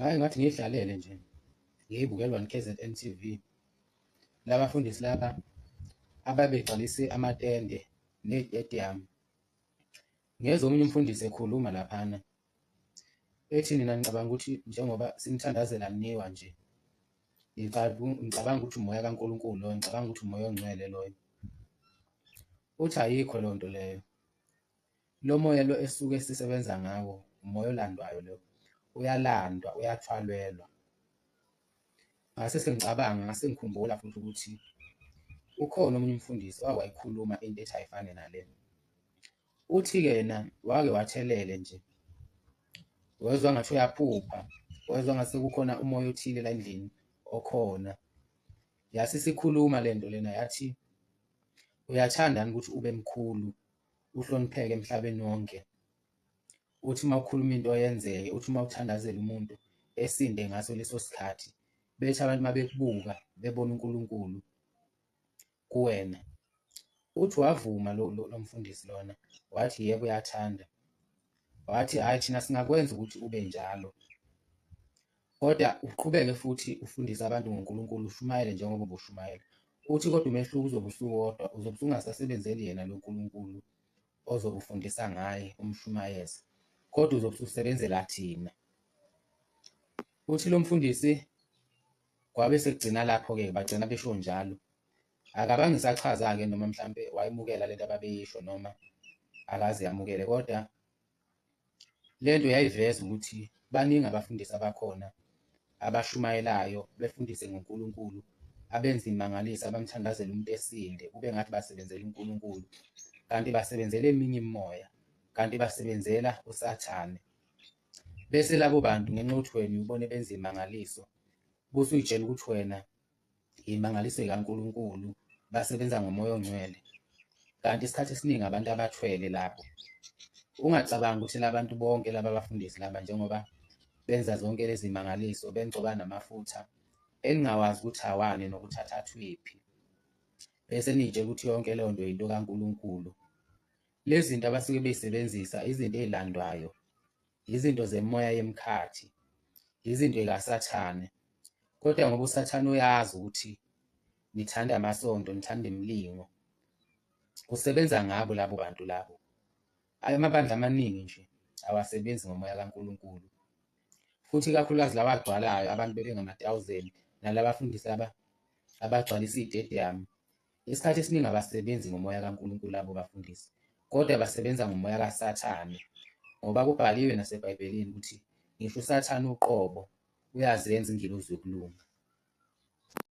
Hhayi ngathi ngiy'hlalele nje ngiyibukela KZN TV. Labafundisi laba ababegcwalise amatende ney'tediyamu. Ngezwa omunye umfundisi ekhuluma laphana ethi mina ngicabanga ukuthi njengoba simthandazela mniwa nje, ngicabanga ukuthi umoya kaNkulunkulu loyo, ngicabanga ukuthi umoya ongcwele loyo. Uthi ayikho leyo nto leyo. Lo moya lo esuke sisebenza ngawo umoya olandwayo lo, uyalandwa, uyathwalelwa. Ngase sengicabanga, ngase ngikhumbula futhi ukuthi ukhona omunye umfundisi owake wayikhuluma into ethi ayifane nale. Uthi-ke yena wake wathelele nje, wezwa ngathi uyaphupha, wezwa ngathi kukhona umoya othile la endlini okhona. Yase isikhuluma le nto lena yathi, uyathanda yini ukuthi ube mkhulu uhlonipheke emhlabeni wonke? Uthi uma ukhuluma into yenzeke, uthi uma uthandazela umuntu esinde ngaso leso sikhathi, bethi abantu uma bekubuka bebona uNkulunkulu kuwena. Uthi wavuma lo mfundisi lona, wathi yebo uyathanda. Wathi hhayi thina singakwenza ukuthi ube njalo, kodwa uqhubeke futhi ufundise abantu ngoNkulunkulu, ushumayele njengoba ubushumayela. Uthi kodwa umehluko uzobe usuwodwa, uzobe usungasasebenzeli yena lo nkulunkulu ozobe ufundisa ngaye umshumayeza, kodwa uzobe ususebenzela thina. Uthi lo mfundisi kwabe sekugcina lapho-ke bagcina besho njalo. Akabange ngisachaza-ke noma mhlampe wayemukela lento ababeyisho noma akaze yamukele, kodwa le nto yayiveza ukuthi baningi abafundisi abakhona abashumayelayo befundise ngoNkulunkulu, abenza imangaliso, abamthandazela umuntu esinde kube ngathi basebenzela uNkulunkulu, kanti basebenzela eminye imimoya, kanti basebenzela usathane. Bese labo bantu ngenxa yokuthi wena uyibone benza imangaliso, bese uy'tshela ukuthi wena imangaliso kaNkulunkulu, basebenza ngomoya ongcwele. Kanti isikhathi esiningi abantu abathwele lapho. Ungacabangi ukuthi labantu bonke laba abafundisi laba njengoba benza zonke lezi mangaliso, bengcoba namafutha, eningawazi ukuthi awani nokuthi athathwephi. Bese niy'tshela ukuthi yonke leyo nto yinto kaNkulunkulu. Lezi zinto abasuke bey'sebenzisa izinto ey'landwayo, izinto zemoya yemikhathi, izinto y'kasathane. Kodwa ngoba usathane uyazi ukuthi nithanda amasonto, nithanda imilingo, usebenza ngabo labo bantu labo. Amabandla amaningi nje awasebenzi ngomoya kaNkulunkulu, futhi ikakhulukazi lawa agcwalayo, abantu bebengama-1,000 nalabafundisi abagcwalisa iy'tediyamu. Isikhathi esiningi abasebenzi ngomoya kaNkulunkulu labo bafundisi, kodwa basebenza ngomoya kasathane, ngoba kubhaliwe naseBhayibhelini ukuthi ngisho usathane uqobo uyazenza ingelosi yokulunga.